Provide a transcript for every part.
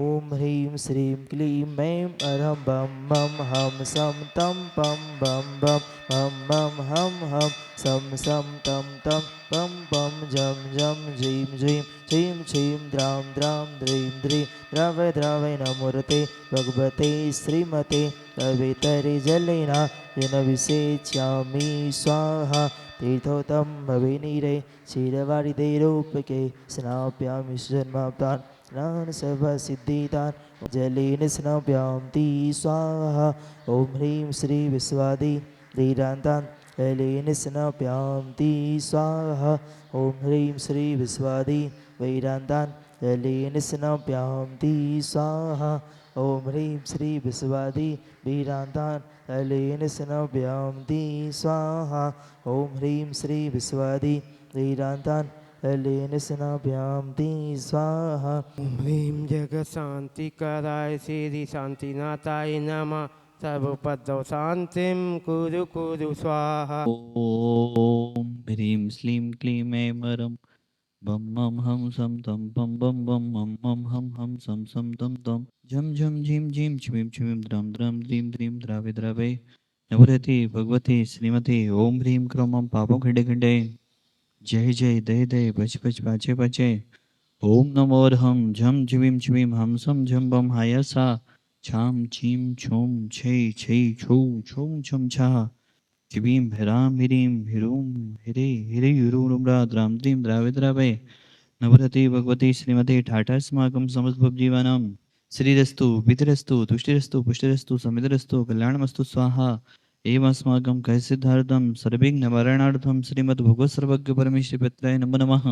ॐ ह्रीं श्रीं क्लीं ऐं अरं बं मं हं सं तं पं बं बं मं मं हं हं सं तं तं पं पं जं जं जीं जीं छीं छीं द्रां द्रां द्रीं द्रीं द्रवय द्रवय नमोऽर्ते भगवते श्रीमते कवितरिजलेना विसेच्यामि स्वाहा तीर्थोत्तम भविनीरे क्षीरवारिधैरूपके स्नाप्यामि जन्माप्तान् स्नान सर्वसिद्धिदान जलेन स्नाप्यामि स्वाहा ॐ ह्रीं श्री विश्वादि धीरान्तान् जलेन स्नाप्यामि स्वाहा ॐ ह्रीं श्री विश्वादि वैरान्तान् जलेन स्नाप्यामि स्वाहा ॐ ह्रीं श्री विश्वादि वीरान्तान् जलेन स्नाप्यामि स्वाहा ॐ ह्रीं श्री विश्वादि वीरान्तान् जलेन स्नाप्यामि स्वाहा। ह्रीं जगशान्तिकराय श्री शान्तिनाथाय नमः। सर्वोपद्रव शान्तिं कुरु कुरु स्वाहा। ॐ ह्रीं श्लीं क्लीं ऐं वरं बं मं हं सं तं पं बं बं मं मं हं हं सं तं तं झं झं झीं झीं छ्वीं छ्वीं द्रं द्रं द्रीं द्रीं द्रावे द्रावे नवरति भगवती श्रीमती ओम ह्रीं क्रोमं पापं खंडे खंडे जय जय दय दय बच बच पाचे पाचे ओम नमो अर्हं झं झ्वीं छ्वीं हं सं झं बं हायसा छां छीं छूं छै छै छौ छौं छं छः क्वीं ह्रां ह्रीं ह्रूं ह्रे ह्री ह्रूं द्रां द्रीं द्रावे द्रावे नवरति भगवती श्रीमती ठाठा स्माकं समस्त जीवानां श्रीरस्तु विधिरस्तु तुष्टिरस्तु पुष्टिरस्तु समितिरस्तु कल्याणमस्तु स्वाहा एवं अस्माकं कैसिद्धार्थं सर्वविघ्न निवारणार्थं श्रीमद्भगवत् सर्वज्ञ परमेश्वरपत्राय नमो नमः।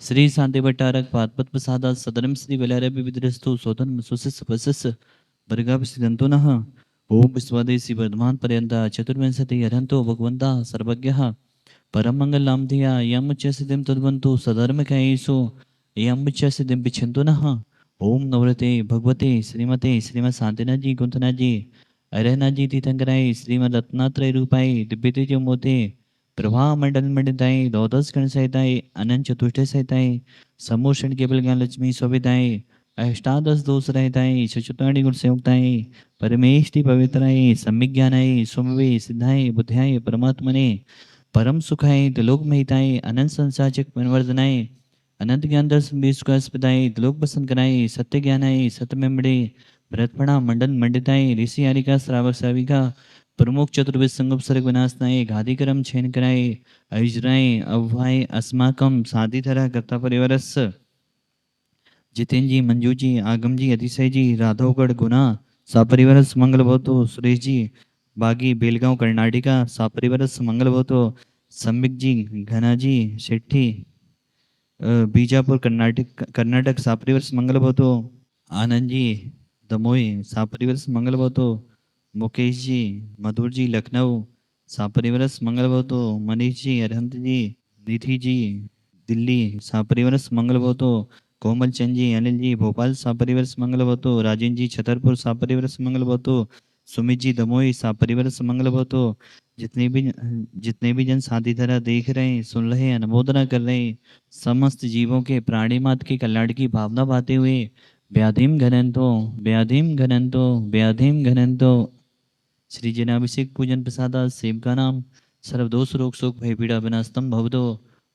श्री शांति भट्टारक पादपद्म प्रसादात सदनम श्री वैलारभ्य विद्रस्तु सोदन सुसिस पसस वर्गाभिषिदंतो नः ओम विश्वादेशी वर्धमान पर्यंता चतुर्विंशति अरहंतो भगवंता सर्वज्ञः परम मंगलम धिया यम च सिद्धिं तद्वन्तु सधर्मकैषु यम च सिद्धिं पिछन्तु नः ओम नवरते भगवते श्रीमते श्रीमद शांतिनाथ जी कुंतनाथ जी अरहनाथ जी तीर्थंकराय श्रीमद रत्नात्रय रूपाय दिव्य तेज मोते प्रभा मंडल मंडिताय द्वादश गण सहिताय अनंत चतुष्ट सहिताय समूषण केवल ज्ञान लक्ष्मी शोभिताय अष्टादश दोष रहताय चतुर्णी गुण संयुक्ताय परमेष्टि पवित्राय सम्यक ज्ञानाय सुमवे सिद्धाय बुद्धाय परमात्मने परम सुखाय त्रिलोक महिताय अनंत संसाचक परिवर्तनाय अनंत ज्ञान दर्शन विश्वासपदाय त्रिलोक बसन कराय सत्य ज्ञानाय सत्यमेमड़े भरतपणा मंडन मंडिताय ऋषि आरिका श्रावक साविका प्रमुख चतुर्वेद संगम सर्ग विनाशनाय घाधिकरम छेन कराय ऐजराय अव्वाय अस्माकम साधिधरा कर्ता परिवारस जितेंद्र जी मंजू जी आगम जी अतिशय जी राघवगढ़ गुना सापरिवारस मंगल भवतो सुरेश जी बागी बेलगांव कर्नाटका सापरिवारस मंगल भवतो सम्यक जी घना जी शेट्टी बीजापुर कर्नाटक सापरिवारस मंगल भवतो आनंद जी दमोई सापरिवारस मंगल भवतो मुकेश जी मधुर जी लखनऊ सापरिवारस मंगल भवतो मनीष जी अरहंत जी निधि जी दिल्ली सापरिवारस मंगल भवतो कोमल चंद जी अनिल जी भोपाल सापरिवारस मंगल भवतो राजेंद्र जी छतरपुर सापरिवारस मंगल भवतो सुमित जी दमोई सापरिवारस मंगल भवतो जितने भी जन शादी धरा देख रहे हैं सुन रहे हैं अनुमोदना कर रहे हैं समस्त जीवों के प्राणी मात्र के कल्याण की भावना पाते हुए व्याधिम घनंतो व्याधिम घनंतो व्याधिम घनंतो श्री जनाभिषेक पूजन प्रसादा सेव का नाम सर्वदोष रोग शोक भय पीड़ा विनास्तम भवदो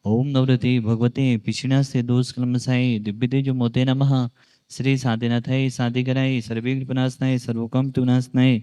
ओम नवरते भगवते पिछिणा से दोष कलमसाय दिव्य तेज मोते नमः श्री साधिनाथाय साधिकराय सर्वविघ्न विनाशनाय सर्वकम विनाशनाय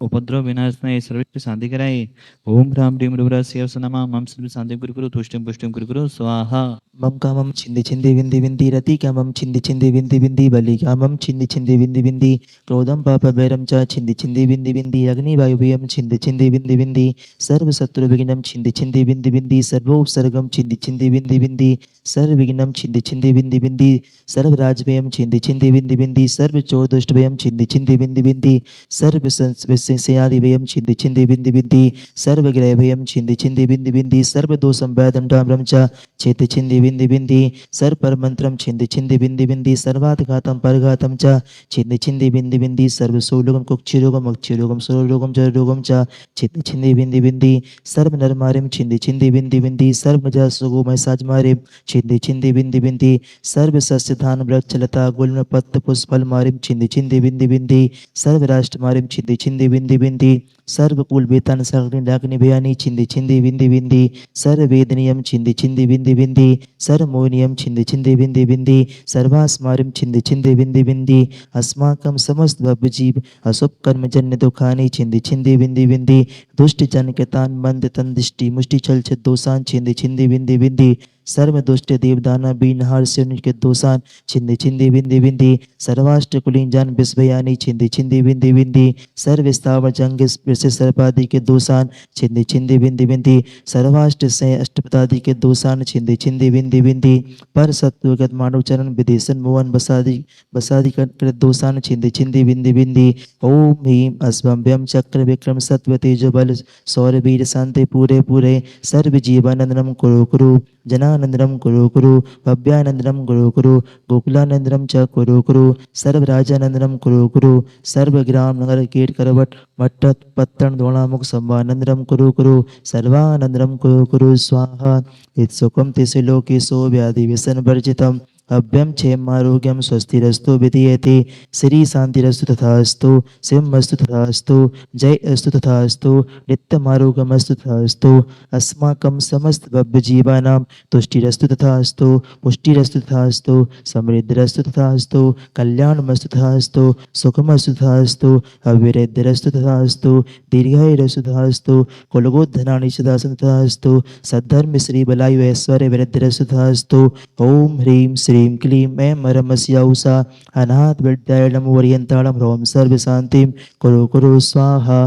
उपद्रव विनाशनाय सर्वत्र साधिकराय ओम राम ह्रीं रूपरास्य नमः मम सर्व शांति गुरु तुष्टिं पुष्टिं गुरु स्वाहा मम कामं छिन्धि छिन्धि विन्धि विन्धि रति कामं छिन्धि छिन्धि विन्धि विन्धि बलि कामं छिन्धि छिन्धि विन्धि विन्धि क्रोधं पापभैरं च छिन्धि छिन्धि विन्धि विन्धि अग्निवायुव्यं छिन्धि छिन्धि विन्धि विन्धि सर्वशत्रुविघ्नं छिन्धि छिन्धि विन्धि विन्धि सर्वोपसर्गं छिन्धि छिन्धि विन्धि विन्धि सर्वविघ्नं छिन्धि छिन्धि विन्धि विन्धि सर्वराजभयं छिन्धि छिन्धि विन्धि विन्धि सर्वचोरदुष्टभयं छिन्धि छिन्धि विन्धि विन्धि सर्वसंशयादिभयं छिन्धि छिन्धि विन्धि विन्धि सर्वग्रहभयं छिन्धि छिन्धि विन्धि विन्धि सर्वदोषं वैदं डाम्रं च छिन्धि छिन्धि विन्धि विन्धि सर्वपरमन्त्रं छिन्धि छिन्धि विन्धि विन्धि सर्वातघातं परघातं च छिन्धि छिन्धि विन्धि विन्धि सर्वसोलोगं कुक्षिरोगं अक्षिरोगं सुरोगं जलरोगं च छिन्धि छिन्धि विन्धि विन्धि सर्वनरमारिं छिन्धि छिन्धि विन्धि विन्धि सर्वमजसुगो मैसाजमारिं छिन्धि छिन्धि विन्धि विन्धि सर्वसस्यधान वृक्षलता गुल फल पत्र पुष्पल मारिम छिंदी छिंदी बिंदी बिंदी सर्व राष्ट्र मारिम छिंदी छिंदी बिंदी बिंदी सर्व कुल वेतन सगनी डाकनी बयानी छिंदी छिंदी बिंदी बिंदी सर्व वेदनियम छिंदी छिंदी बिंदी बिंदी सर्व मोनियम छिंदी छिंदी बिंदी बिंदी सर्वास मारिम छिंदी छिंदी बिंदी बिंदी अस्माकं समस्त बब जीव अशुभ कर्म जन्य दुखानी छिंदी छिंदी बिंदी बिंदी दुष्ट जन के तान बंद तन दृष्टि मुष्टि छल छत दोषान छिंदी छिंदी बिंदी बिंदी सर्व दुष्ट देवदाना बीनहार से उनके दोषान छिंदी छिंदी बिंदी बिंदी सर्वाष्ट कुलीन जान विस्वयानी छिंदी छिंदी बिंदी बिंदी सर्व स्थावर जंग से सर्पादि के दोषान छिंदी छिंदी बिंदी बिंदी सर्वाष्ट से अष्टपदादि के दोषान छिंदी छिंदी बिंदी बिंदी पर सत्वगत मानव चरण विदेशन मोहन बसादि कर दोषान छिंदी छिंदी बिंदी बिंदी ओम ह्रीम अस्वम्भ्यम चक्र विक्रम सत्व तेजो बल सौर वीर शांति पूरे पूरे सर्व जीवानंदनम कुरु कुरु जनानंदनम कुरु कुरु भव्यानंदनम कुरु कुरु गोकुलानंदनम च कुरु कुरु सर्व राजानंदनम कुरु कुरु सर्व ग्राम नगर कीट करवट मट्ट पत्तन द्रोणामुख संवानंदनम कुरु कुरु सर्वानंदनम कुरु कुरु स्वाहा इत्सुकम तिसि लोकेशो व्याधि व्यसन वर्जितम अभ्यम क्षेम आरोग्यम स्वस्तिरस्तु विधीयते श्री शांतिरस्तु तथास्तु शिवमस्तु तथास्तु जय अस्तु तथास्तु नित्यमारोग्यमस्तु तथास्तु अस्माकं समस्त भव्य जीवानां तुष्टिरस्तु तथास्तु पुष्टिरस्तु तथास्तु समृद्धिरस्तु तथास्तु कल्याणमस्तु तथास्तु सुखमस्तु तथास्तु अविरद्धिरस्तु तथास्तु दीर्घायुरस्तु तथास्तु कुलगोधनानि सदा तथास्तु सद्धर्म श्री बलायु ऐश्वर्य विरद्धिरस्तु तथास्तु ओम ह्रीं श्रीं क्लीं ऐं मरमस्याउषा अनाथ विद्यायणम ओरियंताणम ह्रौं सर्व शांतिं कुरु कुरु स्वाहा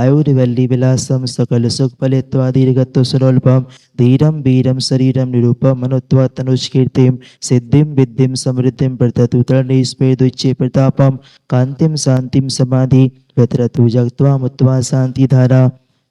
आयुर्वल्ली विलासम सकल सुख फलित्वा दीर्घत्व सुलोल्पम धीरम वीरम शरीरम निरूपम मनुत्वा तनुष्कीर्तिं सिद्धिं विद्धिं समृद्धिं प्रततु तरणीस्पेदुच्चे प्रतापम कांतिं शांतिं समाधि व्यतरतु जगत्वा मुत्वा शांतिधारा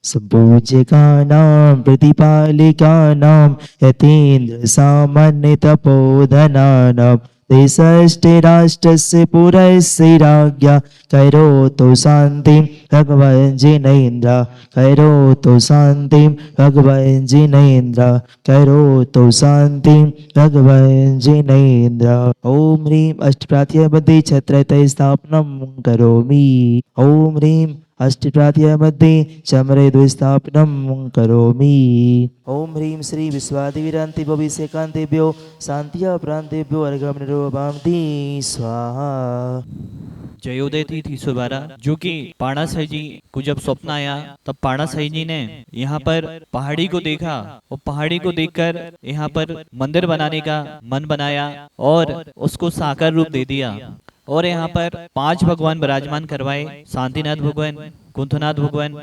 सम्पूज्यकानां प्रतिपालिकानां यतीन्द्र सामान्य तपोधनानां देशस्ते राष्ट्रस्य पुरस्य राज्ञा कैरोतो शान्तिं भगवन् जिनेन्द्र कैरोतो शान्तिं भगवन् जिनेन्द्र कैरोतो शान्तिं भगवन् जिनेन्द्र ओम ह्रीं अष्टप्रात्याबद्धे छत्रतये स्थापनं करोमि ओम ह्रीं अष्टप्रात्यामध्ये चमरे द्विस्थापनं करोमि ओम ह्रीं श्री विश्वादिविरान्ति भविष्यकान्तेभ्यो शान्त्या प्रान्तेभ्यो अर्घं निरोभान्ति स्वाहा। जयोदय तिथि सुबारा जो कि पाणा साई जी को जब स्वप्न आया तब पाणा साई जी ने यहाँ पर पहाड़ी को देखा और पहाड़ी को देखकर यहाँ पर मंदिर बनाने का मन बनाया और उसको साकार रूप दे दिया और यहाँ पर 5 भगवान विराजमान करवाए, शांतिनाथ भगवान, कुंथनाथ भगवान,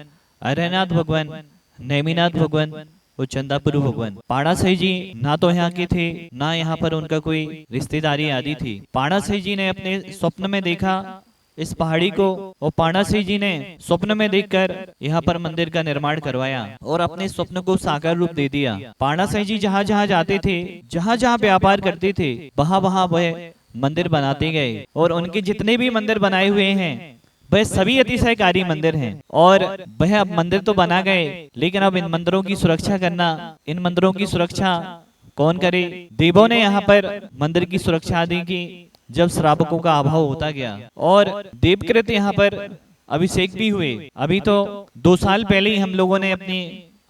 अरहनाथ भगवान, नेमिनाथ भगवान और चंदापुरु भगवान। पाणा साई जी ना तो यहाँ के थे ना यहाँ पर उनका कोई रिश्तेदारी आदि थी। पाणा साई जी ने अपने स्वप्न में देखा इस पहाड़ी को और पाणा साई जी ने स्वप्न में देखकर यहाँ पर मंदिर का निर्माण करवाया और अपने स्वप्न को साकार रूप दे दिया। पाणा साई जी जहाँ जहाँ जाते थे, जहाँ जहाँ व्यापार करते थे, वहाँ वहाँ वह मंदिर बनाते गए और उनके जितने भी मंदिर बनाए हुए हैं वह सभी अतिशयकारी मंदिर हैं। और वह अब मंदिर तो बना गए लेकिन अब इन मंदिरों की सुरक्षा करना, इन मंदिरों की सुरक्षा कौन करे? देवों ने यहाँ पर मंदिर की सुरक्षा दी की जब श्रावकों का अभाव होता गया और देवकृत यहाँ पर अभिषेक भी हुए। अभी तो 2 साल पहले ही हम लोगों ने अपनी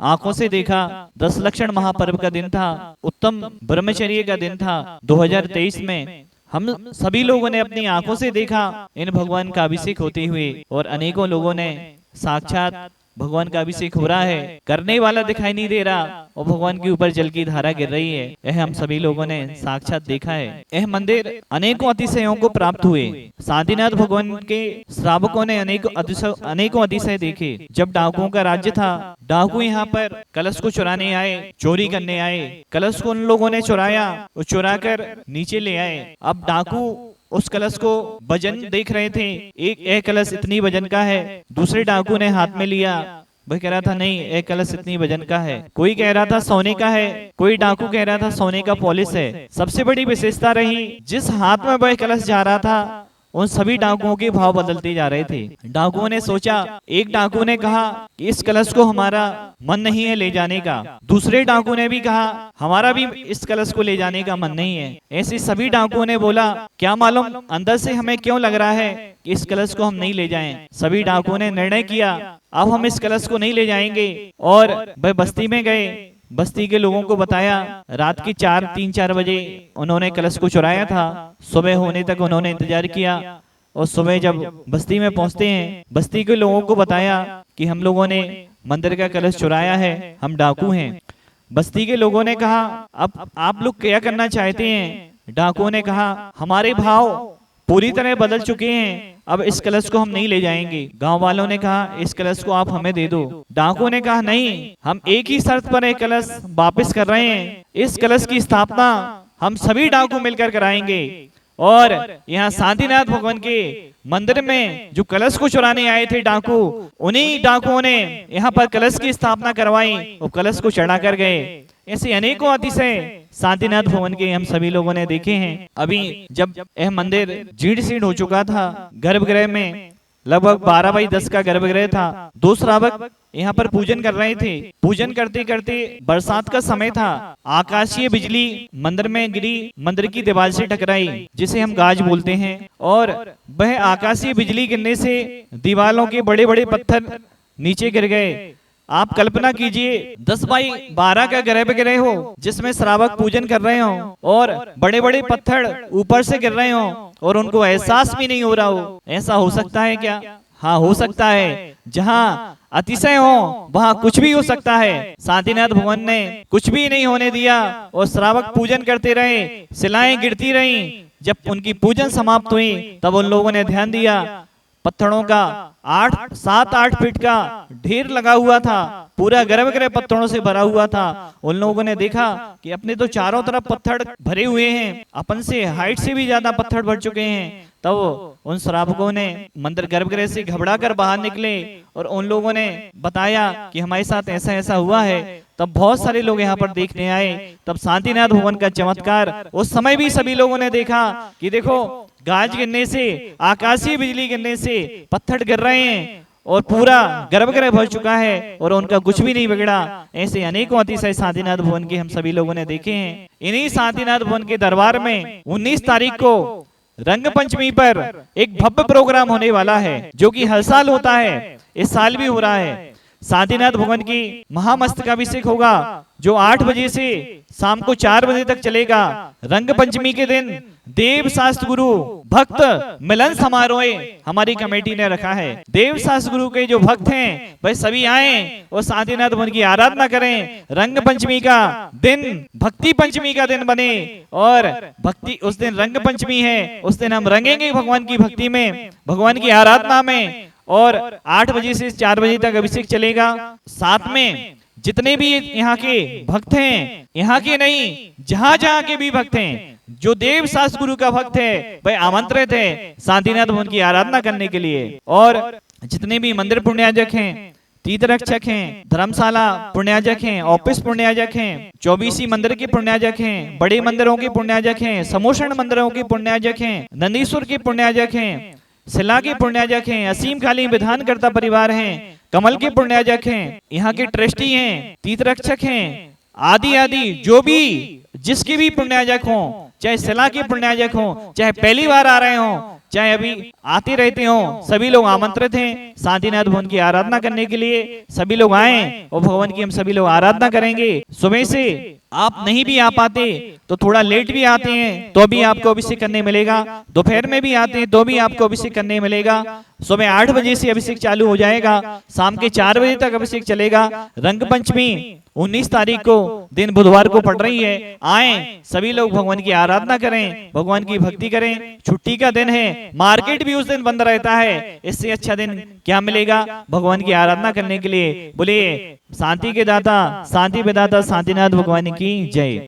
आंखों से देखा 10 लक्षण महापर्व का दिन था, उत्तम ब्रह्मचर्य का दिन था 2023 में। हम सभी लोगों ने अपनी आंखों से देखा इन भगवान का अभिषेक होते हुए और अनेकों लोगों ने साक्षात भगवान का अभिषेक हो रहा है, करने वाला दिखाई नहीं दे रहा और भगवान के ऊपर जल की धारा गिर रही है। यह हम सभी लोगों ने साक्षात देखा है। यह मंदिर अनेकों अतिशयों को प्राप्त हुए। शांतिनाथ भगवान के श्रावकों ने अनेकों अतिशय देखे। जब डाकुओं का राज्य था, डाकू यहाँ पर कलश को चुराने आए, चोरी करने आए। कलश को उन लोगों ने चुराया और चुरा कर नीचे ले आए। अब डाकू उस कलश को वजन देख रहे थे, एक कलश इतनी वजन का है। दूसरे डाकू ने हाथ में लिया, वह कह रहा था नहीं एक कलश इतनी वजन का है। कोई कह रहा था सोने का है, कोई डाकू कह रहा था सोने का पॉलिश है। सबसे बड़ी विशेषता रही जिस हाथ में वह कलश जा रहा था उन सभी डाकुओं के भाव बदलते जा रहे थे। डाकुओं ने सोचा, एक डाकू ने कहा कि इस कलश को हमारा मन नहीं है ले जाने का। दूसरे डाकू ने भी कहा हमारा भी इस कलश को ले जाने का मन नहीं है। ऐसे सभी डाकुओं ने बोला क्या मालूम अंदर से हमें क्यों लग रहा है कि इस कलश को हम नहीं ले जाएं। सभी डाकुओं ने निर्णय किया अब हम इस कलश को नहीं ले जाएंगे और वह बस्ती में गए। बस्ती के लोगों को बताया। रात की 3-4 बजे उन्होंने कलश को चुराया था। सुबह होने तक उन्होंने इंतजार किया और सुबह जब बस्ती में पहुंचते हैं, बस्ती के लोगों को बताया कि हम लोगों ने मंदिर का कलश चुराया है, हम डाकू हैं। बस्ती के लोगों ने कहा अब आप लोग क्या करना चाहते हैं। डाकुओं ने कहा हमारे भाव पूरी तरह बदल चुके हैं, अब इस कलश को हम नहीं ले जाएंगे। गांव वालों ने कहा इस कलश को आप हमें दे दो। डाकुओं ने कहा नहीं, हम एक ही शर्त पर एक कलश वापस कर रहे हैं, इस कलश की स्थापना हम सभी डाकू मिलकर कराएंगे। और यहाँ शांतिनाथ भगवान के मंदिर में जो कलश को चुराने आए थे डाकू, उन्हीं डाकुओं ने यहाँ पर कलश की स्थापना करवाई और कलश को चढ़ा कर गए। ऐसे अनेकों अतिशय शांतिनाथ भवन के हम सभी लोगों ने देखे हैं। अभी जब यह मंदिर जीर्ण शीर्ण हो चुका था, गर्भगृह में लगभग 12x10 का गर्भगृह था। 2 श्रावक यहाँ पर पूजन कर रहे थे। पूजन करते करते बरसात का समय था। आकाशीय बिजली मंदिर में गिरी, मंदिर की दीवार से टकराई, जिसे हम गाज बोलते हैं। और वह आकाशीय बिजली गिरने से दीवारों के बड़े बड़े पत्थर नीचे गिर गए। आप कल्पना कीजिए 10x12 का गर्भगृह हो जिसमें श्रावक पूजन कर रहे हो और बड़े बड़े पत्थर ऊपर से गिर रहे हो और उनको एहसास भी नहीं हो रहा हो। ऐसा हो सकता है क्या? हाँ, हो सकता है। जहाँ अतिशय हो वहाँ कुछ भी हो सकता है। शांतिनाथ भगवान ने कुछ भी नहीं होने दिया और श्रावक पूजन करते रहे, शिलाएं गिरती रहीं। जब उनकी पूजन समाप्त हुई तब उन लोगों ने ध्यान दिया, पत्थरों का 7-8 फीट का ढेर लगा हुआ था, पूरा गर्भगृह पत्थरों से भरा हुआ था। उन लोगों ने देखा कि अपने तो चारों तरफ पत्थर भरे हुए हैं, अपन से हाइट से भी ज्यादा पत्थर भर चुके हैं। तब उन श्रावकों ने मंदिर गर्भगृह से घबरा कर बाहर निकले और उन लोगों ने बताया कि हमारे साथ ऐसा ऐसा हुआ है। तब बहुत सारे लोग यहाँ पर देखने आए। तब शांतिनाथ भवन का चमत्कार उस समय भी सभी लोगों ने देखा कि देखो गाज गिरने से, आकाशीय बिजली गिरने से पत्थर गिर रहे हैं और पूरा गर्भगृह भर चुका है और उनका कुछ भी नहीं बिगड़ा। ऐसे अनेकों अतिशय शांतिनाथ भवन के हम सभी लोगों ने देखे हैं। इन्हीं शांतिनाथ भवन के दरबार में 19 तारीख को रंग पंचमी पर एक भव्य प्रोग्राम होने वाला है, जो कि हर साल होता है, इस साल भी हो रहा है। शांतिनाथ भगवान की महामस्तकाभिषेक होगा, जो 8 बजे से शाम को 4 बजे तक चलेगा। रंग पंचमी के दिन देव शास्त्र गुरु भक्त मिलन समारोह हमारी कमेटी ने रखा है। देव शास्त्र गुरु के जो भक्त हैं वह सभी आए और शांतिनाथ भगवान की आराधना करें। रंग पंचमी का दिन भक्ति पंचमी का दिन बने और भक्ति उस दिन रंग पंचमी है, उस दिन हम रंगेंगे भगवान की भक्ति में, भगवान की आराधना में। और 8 बजे से 4 बजे तक अभिषेक चलेगा। साथ में जितने भी यहाँ के भक्त हैं, यहाँ के नहीं जहाँ जहाँ के भी भक्त हैं, जो देव शास्त्र गुरु का भक्त है वह आमंत्रित है शांतिनाथ भवन की आराधना करने के लिए। और जितने भी मंदिर पुण्याजक हैं, तीर्थरक्षक हैं, धर्मशाला पुण्याजक हैं, ऑफिस पुण्याजक हैं, 24 मंदिर के पुण्याजक हैं, बड़े मंदिरों के पुण्याजक हैं, समोषण मंदिरों के पुण्याजक हैं, नंदीश्वर के पुण्याजक हैं, शिला के पुण्याजक हैं, असीम काली विधानकर्ता परिवार हैं, कमल के पुण्याजक हैं, यहाँ के ट्रस्टी हैं, तीर्थरक्षक हैं, आदि आदि जो भी जिसके भी पुण्याजक हों, चाहे शिला के पुण्याजक हों, चाहे पहली बार आ रहे हों, चाहे अभी आते रहते हो, सभी लोग आमंत्रित हैं शांतिनाथ भवन की आराधना करने के लिए। सभी लोग आए और भगवान की हम सभी लोग आराधना करेंगे। सुबह से आप नहीं भी आ पाते तो थोड़ा लेट भी आते हैं तो भी आपको अभिषेक करने मिलेगा। दोपहर में भी आते हैं तो भी आपको अभिषेक करने मिलेगा। सुबह 8 बजे से अभिषेक चालू हो जाएगा, शाम के 4 बजे तक अभिषेक चलेगा। रंग पंचमी 19 तारीख को दिन बुधवार को पड़ रही है। आए सभी लोग भगवान की आराधना करें, भगवान की भक्ति करें। छुट्टी का दिन है, मार्केट भी उस दिन बंद रहता है, इससे अच्छा दिन क्या मिलेगा भगवान की आराधना करने के लिए। बोलिए शांति के दाता, शांति विदाता शांतिनाथ भगवान की जय।